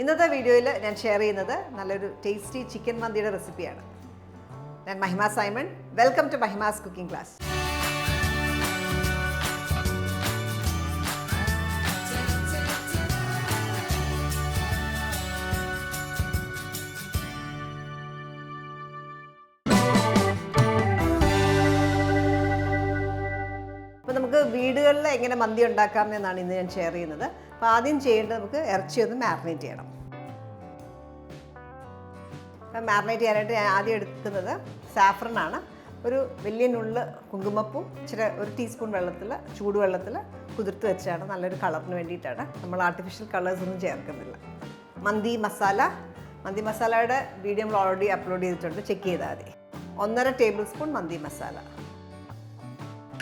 ഇന്നത്തെ വീഡിയോയിൽ ഞാൻ ഷെയർ ചെയ്യുന്നത് നല്ലൊരു ടേസ്റ്റി ചിക്കൻ മന്തിയുടെ റെസിപ്പിയാണ്. ഞാൻ Mahima Simon. Welcome to Mahima's cooking class. അപ്പോൾ നമുക്ക് വീടുകളിൽ എങ്ങനെ മന്തി ഉണ്ടാക്കാം എന്നാണ് ഇന്ന് ഞാൻ ഷെയർ ചെയ്യുന്നത്. അപ്പോൾ ആദ്യം ചെയ്യേണ്ടത് നമുക്ക് ഇറച്ചി ഒന്ന് മാരിനേറ്റ് ചെയ്യണം. അപ്പം മാരിനേറ്റ് ചെയ്യാനായിട്ട് ഞാൻ ആദ്യം എടുക്കുന്നത് സാഫ്രനാണ്. ഒരു വലിയ നുള്ള് കുങ്കുമപ്പൂ ഇച്ചിരി ഒരു ടീസ്പൂൺ വെള്ളത്തിൽ ചൂടുവെള്ളത്തിൽ കുതിർത്ത് വെച്ചാണ്. നല്ലൊരു കളറിന് വേണ്ടിയിട്ടാണ്. നമ്മൾ ആർട്ടിഫിഷ്യൽ കളേഴ്സ് ഒന്നും ചേർക്കുന്നില്ല. മന്തി മസാലയുടെ വീഡിയോ നമ്മൾ ഓൾറെഡി അപ്ലോഡ് ചെയ്തിട്ടുണ്ട്, ചെക്ക് ചെയ്താൽ മതി. 1.5 table spoon mandi masala.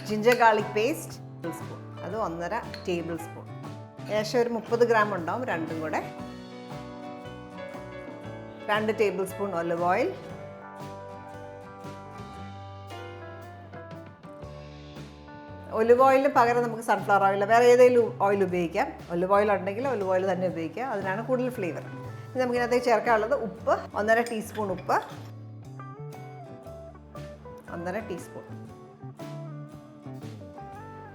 Ginger garlic paste 1 spoon, അത് 1.5 ടേബിൾ സ്പൂൺ. ഏകദേശം ഒരു 30 ഗ്രാം ഉണ്ടാവും രണ്ടും കൂടെ. 2 table spoon olive oil. Olive ഓയിലിന് പകരം നമുക്ക് സൺഫ്ലവർ ഓയിൽ, വേറെ ഏതെങ്കിലും ഓയിൽ ഉപയോഗിക്കാം. ഒലിവ് ഓയിൽ ഉണ്ടെങ്കിൽ ഒലിവ് ഓയിൽ തന്നെ ഉപയോഗിക്കാം, അതിനാണ് കൂടുതൽ ഫ്ലേവർ. ഇനി നമുക്കിതിനകത്തേക്ക് ചേർക്കാനുള്ളത് ഉപ്പ്, 1.5 ടീസ്പൂൺ ഉപ്പ്, 1.5 ടീസ്പൂൺ.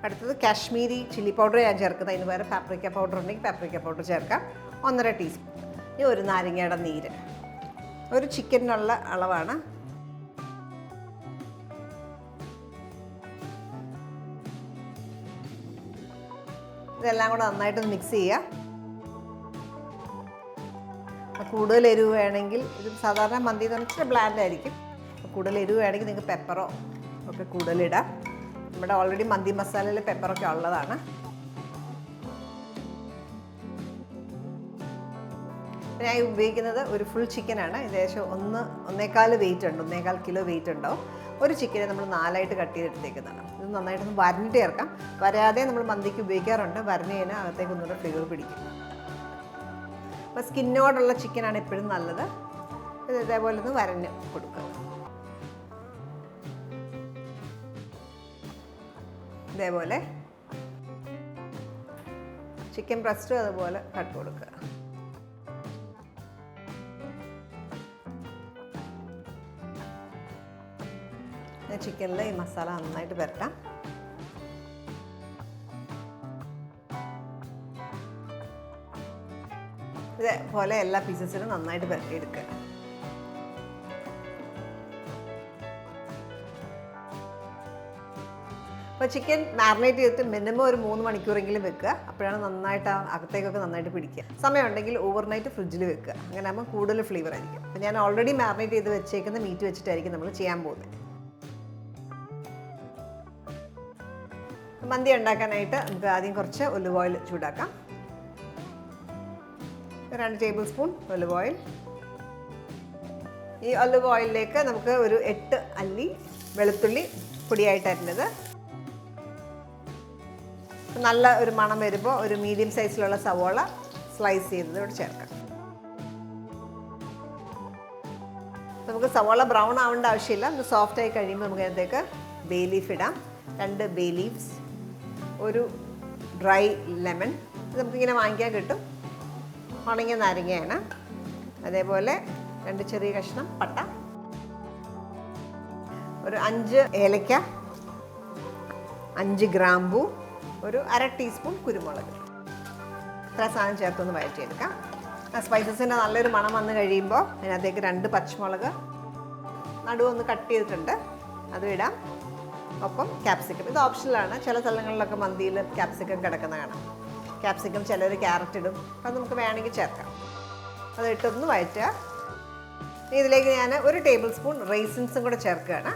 അടുത്തത് കാശ്മീരി ചില്ലി പൗഡർ ഞാൻ ചേർക്കുന്നത്. അതിന് പകരം പാപ്രിക്ക പൗഡർ ഉണ്ടെങ്കിൽ പാപ്രിക്ക പൗഡർ ചേർക്കാം, 1.5 ടീസ്പൂൺ. ഇനി ഒരു നാരങ്ങയുടെ നീര്, ഒരു ചിക്കനുള്ള അളവാണ്. ഇതെല്ലാം കൂടെ നന്നായിട്ട് മിക്സ് ചെയ്യുക. കൂടുതൽ എരിവ് വേണമെങ്കിൽ, ഇത് സാധാരണ മന്തി എന്ന് പറഞ്ഞാൽ ബ്ലാൻഡ് ആയിരിക്കും. കൂടുതൽ എരിവ് വേണമെങ്കിൽ നിങ്ങൾക്ക് പെപ്പറോ ഒക്കെ കൂടുതലിടാം. നമ്മുടെ ഓൾറെഡി മന്തി മസാലയിൽ പെപ്പറൊക്കെ ഉള്ളതാണ്. ഞാൻ ഉപയോഗിക്കുന്നത് ഒരു ഫുൾ ചിക്കനാണ്. ഏകദേശം 1.25 വെയിറ്റ് ഉണ്ട്, 1.25 കിലോ വെയിറ്റ് ഉണ്ടാവും. ഒരു ചിക്കനെ നമ്മൾ 4ആയിട്ട് കട്ട് ചെയ്തെടുത്തേക്കുന്നതാണ്. ഇത് നന്നായിട്ടൊന്ന് വരഞ്ഞിട്ട് ചേർക്കാം. വരാതെ നമ്മൾ മന്തിക്ക് ഉപയോഗിക്കാറുണ്ട്. വരഞ്ഞ് കഴിഞ്ഞാൽ അകത്തേക്ക് ഒന്നുകൂടെ ഫ്ലേവർ പിടിക്കും. അപ്പോൾ സ്കിന്നോടുള്ള ചിക്കനാണ് എപ്പോഴും നല്ലത്. ഇതേപോലെ ഒന്ന് വരഞ്ഞ് കൊടുക്കുക. ഇതേപോലെ ചിക്കൻ ബ്രസ്റ്റും അതുപോലെ കട്ട് കൊടുക്കുക. ചിക്കനിൽ ഈ മസാല നന്നായിട്ട് പുരട്ടാം. ഇതേപോലെ എല്ലാ പീസസിലും നന്നായിട്ട് പുരട്ടിയെടുക്കുക. അപ്പോൾ ചിക്കൻ മാരിനേറ്റ് ചെയ്തിട്ട് മിനിമം ഒരു 3 മണിക്കൂറെങ്കിലും വെക്കുക. അപ്പോഴാണ് നന്നായിട്ട് അകത്തേക്കൊക്കെ നന്നായിട്ട് പിടിക്കുക. സമയമുണ്ടെങ്കിൽ ഓവർനൈറ്റ് ഫ്രിഡ്ജിൽ വെക്കുക. അങ്ങനെ ആകുമ്പോൾ കൂടുതൽ ഫ്ലേവർ ആയിരിക്കും. അപ്പോൾ ഞാൻ ഓൾറെഡി മാരിനേറ്റ് ചെയ്ത് വെച്ചേക്കുന്ന മീറ്റ് വെച്ചിട്ടായിരിക്കും നമ്മൾ ചെയ്യാൻ പോകുന്നത്. മന്തി ഉണ്ടാക്കാനായിട്ട് നമുക്ക് ആദ്യം കുറച്ച് ഒലിവ് ഓയിൽ ചൂടാക്കാം. 2 ടേബിൾ സ്പൂൺ ഒലിവ് ഓയിൽ. ഈ ഒലിവ് ഓയിലിലേക്ക് നമുക്ക് ഒരു 8 അല്ലി വെളുത്തുള്ളി പൊടിയായിട്ട് അരിഞ്ഞത്. നല്ല ഒരു മണം വരുമ്പോൾ ഒരു മീഡിയം സൈസിലുള്ള സവോള സ്ലൈസ് ചെയ്തത് ഇവിടെ ചേർക്കാം. നമുക്ക് സവോള ബ്രൗൺ ആവേണ്ട ആവശ്യമില്ല. ഒന്ന് സോഫ്റ്റ് ആയി കഴിയുമ്പോൾ നമുക്ക് അതിനകത്തേക്ക് ബേ ലീഫ് ഇടാം. 2 ബേ ലീവ്സ്, ഒരു ഡ്രൈ ലെമൺ. ഇത് നമുക്കിങ്ങനെ വാങ്ങിക്കാൻ കിട്ടും. ഉണങ്ങിയ നാരങ്ങയാണ്. അതേപോലെ 2 ചെറിയ കഷ്ണം പട്ട, ഒരു 5 ഏലക്ക, 5 ഗ്രാമ്പൂ, ഒരു 1/2 ടീസ്പൂൺ കുരുമുളക്. ഇത്ര സാധനം ചേർത്തൊന്ന് വഴറ്റിയെടുക്കാം. സ്പൈസസിൻ്റെ നല്ലൊരു മണം വന്ന് കഴിയുമ്പോൾ അതിനകത്തേക്ക് 2 പച്ചമുളക് നടുവൊന്ന് കട്ട് ചെയ്തിട്ടുണ്ട്, അതും ഇടാം. ഒപ്പം ക്യാപ്സിക്കം. ഇത് ഓപ്ഷനിലാണ്. ചില സ്ഥലങ്ങളിലൊക്കെ മന്തിയിൽ ക്യാപ്സിക്കം കിടക്കുന്ന കാണാം. ക്യാപ്സിക്കം ചിലർ ക്യാരറ്റ് ഇടും. അത് നമുക്ക് വേണമെങ്കിൽ ചേർക്കാം. അത് ഇട്ടൊന്ന് വഴറ്റുക. ഇതിലേക്ക് ഞാൻ 1 ടേബിൾ സ്പൂൺ റൈസിൻസും കൂടെ ചേർക്കുകയാണ്.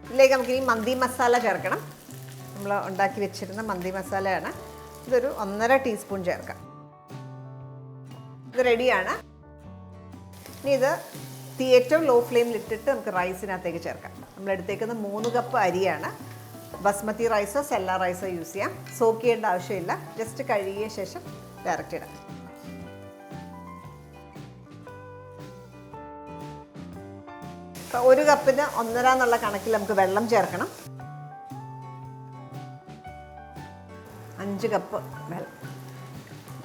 ഇതിലേക്ക് നമുക്ക് ഈ മന്തി മസാല ചേർക്കണം. നമ്മൾ ഉണ്ടാക്കി വെച്ചിരുന്ന മന്തി മസാലയാണ്. ഇതൊരു 1.5 ടീസ്പൂൺ ചേർക്കാം. ഇത് റെഡിയാണ്. ഇനി ഇത് ഏറ്റവും ലോ ഫ്ലെയിമിൽ ഇട്ടിട്ട് നമുക്ക് റൈസിനകത്തേക്ക് ചേർക്കാം. നമ്മളെടുത്തേക്കുന്ന 3 കപ്പ് അരിയാണ്. ബസ്മതി റൈസോ സെല്ല റൈസോ യൂസ് ചെയ്യാം. സോക്ക് ചെയ്യേണ്ട ആവശ്യമില്ല. ജസ്റ്റ് കഴുകിയ ശേഷം ഡയറക്റ്റ് ഇടാം. അപ്പോൾ 1 കപ്പിന് 1.5 എന്നുള്ള കണക്കിൽ നമുക്ക് വെള്ളം ചേർക്കണം. 5 5 കപ്പ് വെള്ളം.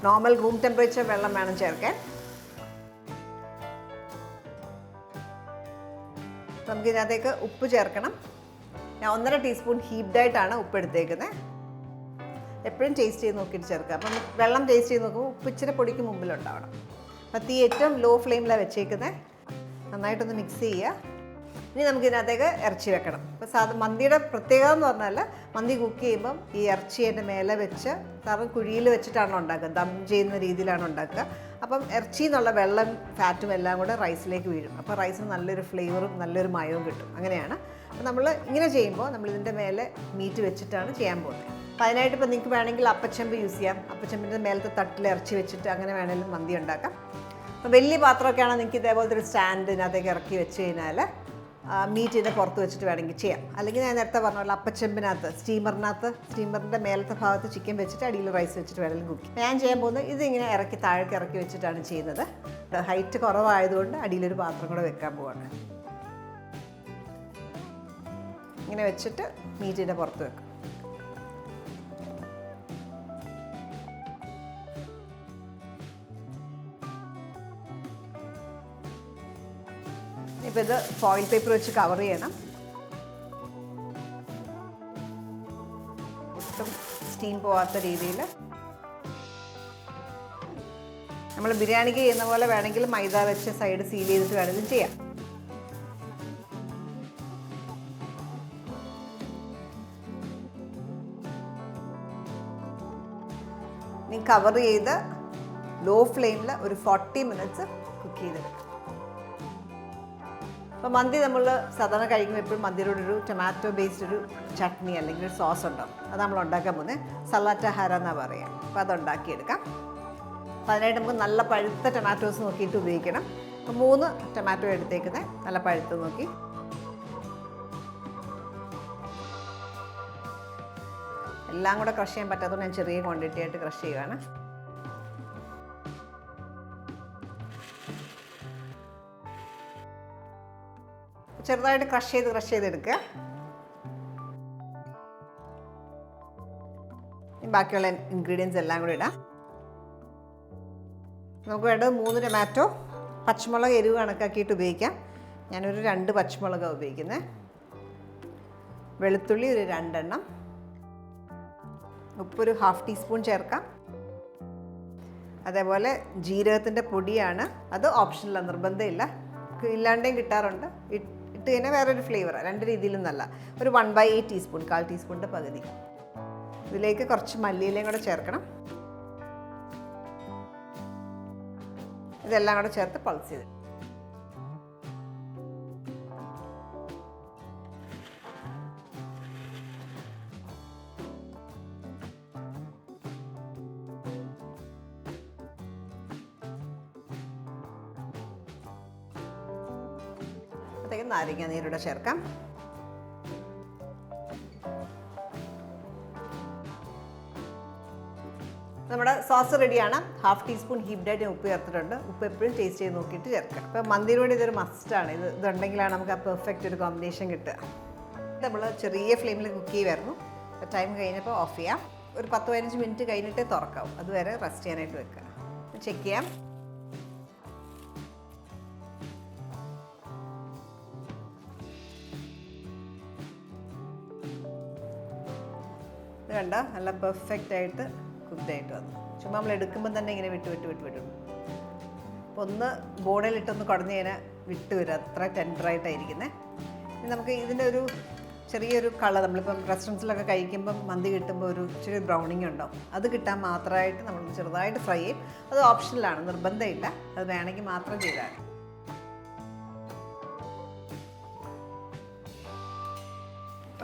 നോർമൽ റൂം ടെമ്പറേച്ചർ വെള്ളം വേണം ചേർക്കാൻ. നമുക്കിതിനകത്തേക്ക് ഉപ്പ് ചേർക്കണം. ഞാൻ 1.5 ടീസ്പൂൺ ഹീപ്ഡായിട്ടാണ് ഉപ്പ് എടുത്തേക്കുന്നത്. എപ്പോഴും ടേസ്റ്റ് ചെയ്ത് നോക്കിയിട്ട് ചേർക്കുക. അപ്പം വെള്ളം ടേസ്റ്റ് ചെയ്ത് നോക്കുമ്പോൾ ഉപ്പ് ഇച്ചിരി പൊടിക്ക് മുമ്പിലുണ്ടാവണം. അപ്പം തീ ഏറ്റവും ലോ ഫ്ലെയിമിലാണ് വെച്ചേക്കുന്നത്. നന്നായിട്ടൊന്ന് മിക്സ് ചെയ്യുക. ഇനി നമുക്കിതിനകത്തേക്ക് ഇറച്ചി വെക്കണം. അപ്പോൾ മന്തിയുടെ പ്രത്യേകത എന്ന് പറഞ്ഞാൽ മന്തി കുക്ക് ചെയ്യുമ്പം ഈ ഇറച്ചി അതിൻ്റെ മേലെ വെച്ച് കാരണം കുഴിയിൽ വെച്ചിട്ടാണ് ഉണ്ടാക്കുക, ദം ചെയ്യുന്ന രീതിയിലാണ് ഉണ്ടാക്കുക. അപ്പം ഇറച്ചി എന്നുള്ള വെള്ളം ഫാറ്റും എല്ലാം കൂടെ റൈസിലേക്ക് വീഴും. അപ്പോൾ റൈസിന് നല്ലൊരു ഫ്ലേവറും നല്ലൊരു മയവും കിട്ടും. അങ്ങനെയാണ്. അപ്പോൾ നമ്മൾ ഇങ്ങനെ ചെയ്യുമ്പോൾ നമ്മളിതിൻ്റെ മേലെ മീറ്റ് വെച്ചിട്ടാണ് ചെയ്യാൻ പോകുന്നത്. അപ്പോൾ അതിനായിട്ട് ഇപ്പോൾ നിങ്ങൾക്ക് വേണമെങ്കിൽ അപ്പച്ചെമ്പ് യൂസ് ചെയ്യാം. അപ്പച്ചെമ്പിൻ്റെ മേലത്തെ തട്ടിൽ ഇറച്ചി വെച്ചിട്ട് അങ്ങനെ വേണമെങ്കിലും മന്തി ഉണ്ടാക്കാം. അപ്പോൾ വലിയ പാത്രമൊക്കെയാണെങ്കിൽ നിങ്ങൾക്ക് ഇതേപോലത്തെ ഒരു സ്റ്റാൻഡിനകത്തേക്ക് ഇറക്കി വെച്ച് കഴിഞ്ഞാൽ മീറ്റിൻ്റെ പുറത്ത് വെച്ചിട്ട് വേണമെങ്കിൽ ചെയ്യാം. അല്ലെങ്കിൽ ഞാൻ നേരത്തെ പറഞ്ഞ പോലെ അപ്പച്ചെമ്പിനകത്ത് സ്റ്റീമറിൻ്റെ മേലത്തെ ഭാഗത്ത് ചിക്കൻ വെച്ചിട്ട് അടിയിൽ റൈസ് വെച്ചിട്ട് വേണമെങ്കിലും കുക്ക് ചെയ്യാം. ഞാൻ ചെയ്യാൻ പോകുന്നത് ഇതിങ്ങനെ താഴേക്ക് ഇറക്കി വെച്ചിട്ടാണ് ചെയ്യുന്നത്. ഹൈറ്റ് കുറവായതുകൊണ്ട് അടിയിലൊരു പാത്രം കൂടെ വെക്കാൻ പോവാണ്. ഇങ്ങനെ വെച്ചിട്ട് മീറ്റിൻ്റെ പുറത്ത് വെക്കും. ഇപ്പോൾ ഇത് ഫോയിൽ പേപ്പർ വെച്ച് കവർ ചെയ്യണം. ഒട്ടും സ്റ്റീം പോവാത്ത രീതിയിൽ. നമ്മൾ ബിരിയാണിക്ക് ചെയ്യുന്ന പോലെ വേണമെങ്കിൽ മൈദ വെച്ച് സൈഡ് സീൽ ചെയ്തിട്ട് വേണമെങ്കിലും ചെയ്യാം. ഇനി കവർ ചെയ്ത് ലോ ഫ്ലെയിമിൽ ഒരു 40 മിനിറ്റ്സ് കുക്ക് ചെയ്തെടുക്കാം. അപ്പോൾ മന്തി നമ്മൾ സാധാരണ കഴിക്കുമ്പോൾ എപ്പോഴും മന്തിയുടെ ഒരു ടൊമാറ്റോ ബേസ്ഡ് ഒരു ചട്നി അല്ലെങ്കിൽ ഒരു സോസ് ഉണ്ടാവും. അത് നമ്മൾ ഉണ്ടാക്കാൻ പോകുന്നത് സലാറ്റ ഹര എന്നാണ് പറയുക. അപ്പോൾ അതുണ്ടാക്കിയെടുക്കാം. അപ്പോൾ അതിനായിട്ട് നമുക്ക് നല്ല പഴുത്ത ടൊമാറ്റോസ് നോക്കിയിട്ട് ഉപയോഗിക്കണം. അപ്പോൾ 3 ടൊമാറ്റോ എടുത്തേക്കുന്നത് നല്ല പഴുത്ത് നോക്കി. എല്ലാം കൂടെ ക്രഷ് ചെയ്യാൻ പറ്റാത്തതുകൊണ്ട് ഞാൻ ചെറിയ ക്വാണ്ടിറ്റി ആയിട്ട് ക്രഷ് ചെയ്യുകയാണ്. ചെറുതായിട്ട് ക്രഷ് ചെയ്തെടുക്കുക. ബാക്കിയുള്ള ഇൻഗ്രീഡിയൻസ് എല്ലാം കൂടി ഇടാം. നമുക്ക് വേണ്ടത് 3 ടൊമാറ്റോ, പച്ചമുളക് എരിവ് കണക്കാക്കിയിട്ട് ഉപയോഗിക്കാം. ഞാനൊരു 2 പച്ചമുളകാണ് ഉപയോഗിക്കുന്നത്. വെളുത്തുള്ളി ഒരു 2 എണ്ണം. ഉപ്പൊരു 1/2 ടീസ്പൂൺ ചേർക്കാം. അതേപോലെ ജീരകത്തിൻ്റെ പൊടിയാണ്. അത് ഓപ്ഷനിലാണ്, നിർബന്ധമില്ല. ഇല്ലാണ്ടേയും കിട്ടാറുണ്ട്. ഇട്ട് കഴിഞ്ഞാൽ വേറൊരു ഫ്ലേവർ. 2 രീതിയിലും നല്ല. ഒരു 1/8 ടീസ്പൂൺ, 1/4 ടീസ്പൂണിൻ്റെ പകുതി. ഇതിലേക്ക് കുറച്ച് മല്ലിയിലയും കൂടെ ചേർക്കണം. ഇതെല്ലാം കൂടെ ചേർത്ത് പൾസ് ചെയ്ത് നാരങ്ങ നീരൂടെ ചേർക്കാം. നമ്മുടെ സോസ് റെഡിയാണ്. 1/2 ടീസ്പൂൺ ഹീപ്ഡായിട്ട് ഉപ്പ് ചേർത്തിട്ടുണ്ട്. ഉപ്പ് എപ്പോഴും ടേസ്റ്റ് ചെയ്ത് നോക്കിയിട്ട് ചേർക്കാം. അപ്പോൾ മന്തിയിലൂടെ ഇതൊരു മസ്റ്റാണ്. ഇതുണ്ടെങ്കിലാണ് നമുക്ക് ആ പെർഫെക്റ്റ് ഒരു കോമ്പിനേഷൻ കിട്ടുക. നമ്മൾ ചെറിയ ഫ്ലെയിമിൽ കുക്ക് ചെയ്യുമായിരുന്നു. ടൈം കഴിഞ്ഞപ്പോൾ ഓഫ് ചെയ്യാം. ഒരു 10-15 മിനിറ്റ് കഴിഞ്ഞിട്ടേ തുറക്കാവും. അതുവരെ റെസ്റ്റ് ചെയ്യാനായിട്ട് വെക്കുക. ചെക്ക് ചെയ്യാം. കണ്ട നല്ല പെർഫെക്റ്റ് ആയിട്ട് കുക്ക്ഡായിട്ട് വന്നു. ചുമ്മാ നമ്മൾ എടുക്കുമ്പോൾ തന്നെ ഇങ്ങനെ വിട്ടു. അപ്പോൾ ഒന്ന് ബോണിലിട്ടൊന്ന് കുടഞ്ഞ് കഴിഞ്ഞാൽ വിട്ട് വരും. അത്ര ടെൻഡറായിട്ടായിരിക്കുന്നത്. ഇനി നമുക്ക് ഇതിൻ്റെ ഒരു ചെറിയൊരു കളർ, നമ്മളിപ്പം റെസ്റ്റോറൻറ്റ്സിലൊക്കെ കഴിക്കുമ്പം മന്തി കിട്ടുമ്പോൾ ഒരു ഇച്ചിരി ബ്രൗണിങ് ഉണ്ടാവും. അത് കിട്ടാൻ മാത്രമായിട്ട് നമ്മൾ ചെറുതായിട്ട് ഫ്രൈ ചെയ്യും. അത് ഓപ്ഷനിലാണ്, നിർബന്ധമില്ല. അത് വേണമെങ്കിൽ മാത്രം ചെയ്താൽ.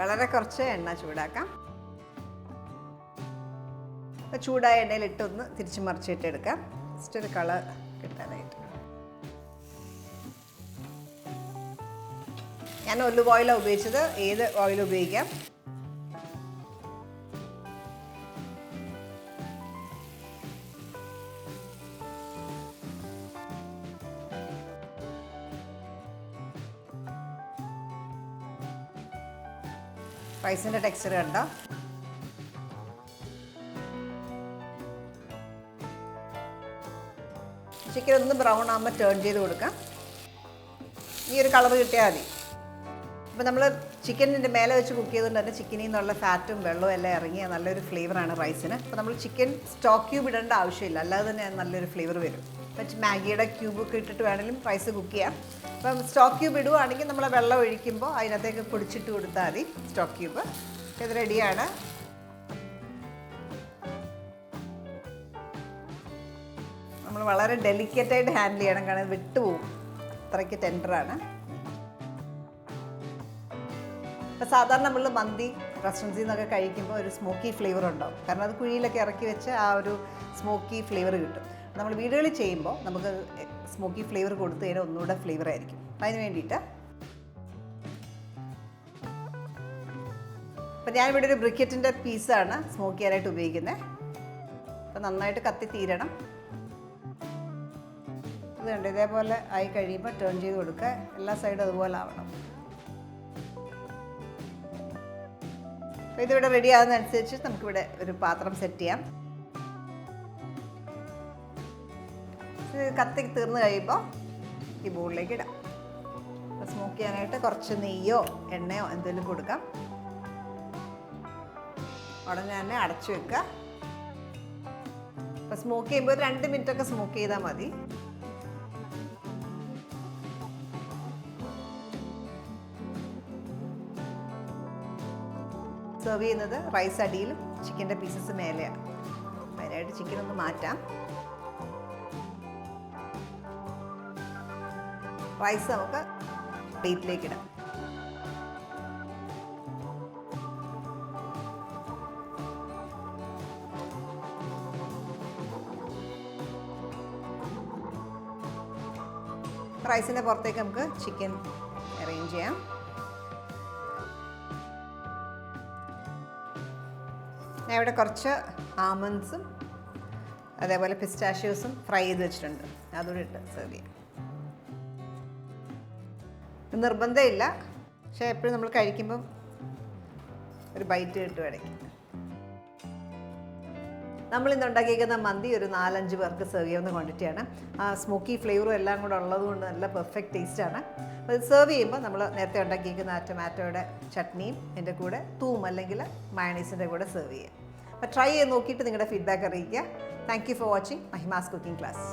വളരെ കുറച്ച് എണ്ണ ചൂടാക്കാം. ചൂടായ എണ്ണയിലിട്ടൊന്ന് തിരിച്ച് മറിച്ചിട്ട് എടുക്കാം. ജസ്റ്റ് ഒരു കളർ കിട്ടാനായിട്ട്. ഞാൻ ഒലിവ് ഓയിലാണ് ഉപയോഗിച്ചത്. ഏത് ഓയിൽ ഉപയോഗിക്കാം. റൈസിൻ്റെ ടെക്സ്ചർ കണ്ടോ? ചിക്കൻ ഒന്ന് ബ്രൗൺ ആകുമ്പോൾ ടേൺ ചെയ്ത് കൊടുക്കാം. ഈ ഒരു കളർ കിട്ടിയാൽ മതി. അപ്പോൾ നമ്മൾ ചിക്കനിൻ്റെ മേലെ വെച്ച് കുക്ക് ചെയ്തുകൊണ്ട് തന്നെ ചിക്കനിൽ നിന്നുള്ള ഫാറ്റും വെള്ളവും എല്ലാം ഇറങ്ങിയ നല്ലൊരു ഫ്ലേവറാണ് റൈസിന്. അപ്പോൾ നമ്മൾ ചിക്കൻ സ്റ്റോക്ക് ക്യൂബ് ഇടേണ്ട ആവശ്യമില്ല, അല്ലാതെ തന്നെ നല്ലൊരു ഫ്ലേവർ വരും. അപ്പം മാഗിയുടെ ക്യൂബൊക്കെ ഇട്ടിട്ട് വേണമെങ്കിലും റൈസ് കുക്ക് ചെയ്യാം. അപ്പം സ്റ്റോക്ക് ക്യൂബ് ഇടുവാണെങ്കിൽ നമ്മൾ വെള്ളം ഒഴിക്കുമ്പോൾ അതിനകത്തേക്ക് പൊടിച്ചിട്ട് കൊടുത്താൽ മതി സ്റ്റോക്ക് ക്യൂബ്. ഇത് റെഡിയാണ്. നമ്മൾ വളരെ ഡെലിക്കേറ്റായിട്ട് ഹാൻഡിൽ ചെയ്യണം, കാരണം വിട്ടുപോകും, അത്രയ്ക്ക് ടെൻഡറാണ്. ഇപ്പോൾ സാധാരണ നമ്മൾ മന്തി റെസ്റ്റോറൻസിൽ നിന്നൊക്കെ കഴിക്കുമ്പോൾ ഒരു സ്മോക്കി ഫ്ലേവർ ഉണ്ടാവും, കാരണം അത് കുഴിയിലൊക്കെ ഇറക്കി വെച്ച് ആ ഒരു സ്മോക്കി ഫ്ലേവർ കിട്ടും. നമ്മൾ വീടുകളിൽ ചെയ്യുമ്പോൾ നമുക്ക് സ്മോക്കി ഫ്ലേവർ കൊടുത്തു കഴിഞ്ഞാൽ ഒന്നുകൂടെ ഫ്ലേവർ ആയിരിക്കും. അതിന് വേണ്ടിയിട്ട് അപ്പോൾ ഞാനിവിടെ ഒരു ബ്രിക്കറ്റിൻ്റെ പീസാണ് സ്മോക്ക് ചെയ്യാനായിട്ട് ഉപയോഗിക്കുന്നത്. അപ്പോൾ നന്നായിട്ട് കത്തി തീരണം. ഇത് കണ്ട് ഇതേപോലെ ആയി കഴിയുമ്പോൾ ടേൺ ചെയ്ത് കൊടുക്കുക. എല്ലാ സൈഡും അതുപോലെ ആവണം. അപ്പോൾ ഇതിവിടെ റെഡി ആകുന്നതനുസരിച്ച് നമുക്കിവിടെ ഒരു പാത്രം സെറ്റ് ചെയ്യാം. കത്തി തീർന്ന് കഴിയുമ്പോൾ ഈ ബോളിലേക്ക് ഇടാം. അപ്പോൾ സ്മോക്ക് ചെയ്യാനായിട്ട് കുറച്ച് നെയ്യോ എണ്ണയോ എന്തെങ്കിലും കൊടുക്കാം. ഉടനെ തന്നെ അടച്ചു വെക്കുക. അപ്പോൾ സ്മോക്ക് ചെയ്യുമ്പോൾ 2 മിനിറ്റൊക്കെ സ്മോക്ക് ചെയ്താൽ മതി. സെർവ് ചെയ്യുന്നത് റൈസ് അടിയിലും ചിക്കൻ്റെ പീസസ് മേലെയാണ്. അതിനായിട്ട് ചിക്കൻ ഒന്ന് മാറ്റാം. റൈസ് നമുക്ക് പ്ലേറ്റിലേക്ക് ഇടാം. റൈസിൻ്റെ പുറത്തേക്ക് നമുക്ക് ചിക്കൻ അറേഞ്ച് ചെയ്യാം. ഞാൻ ഇവിടെ കുറച്ച് ആമണ്ട്സും അതേപോലെ പിസ്റ്റാഷ്യോസും ഫ്രൈ ചെയ്ത് വെച്ചിട്ടുണ്ട്, അതുകൂടി ഇട്ട് സെർവ് ചെയ്യാം. നിർബന്ധമില്ല, പക്ഷേ എപ്പോഴും നമ്മൾ കഴിക്കുമ്പം ഒരു ബൈറ്റ് കിട്ടും ഇടയ്ക്ക്. നമ്മളിന്ന് ഉണ്ടാക്കിയിരിക്കുന്ന മന്തി ഒരു 4-5 പേർക്ക് സെർവ് ചെയ്യാവുന്ന ക്വാണ്ടിറ്റിയാണ്. ആ സ്മോക്കി ഫ്ലേവറും എല്ലാം കൂടെ ഉള്ളത് കൊണ്ട് നല്ല പെർഫെക്റ്റ് ടേസ്റ്റാണ്. അപ്പോൾ ഇത് സെർവ് ചെയ്യുമ്പോൾ നമ്മൾ നേരത്തെ ഉണ്ടാക്കിയിരിക്കുന്ന ആ ടൊമാറ്റോയുടെ ചട്നിയും എൻ്റെ കൂടെ തൂം അല്ലെങ്കിൽ മയണൈസിൻ്റെ കൂടെ സെർവ് ചെയ്യുക. അപ്പോൾ ട്രൈ ചെയ്ത് നോക്കിയിട്ട് നിങ്ങളുടെ ഫീഡ്ബാക്ക് അറിയിക്കുക. Thank you for watching Mahima's cooking class.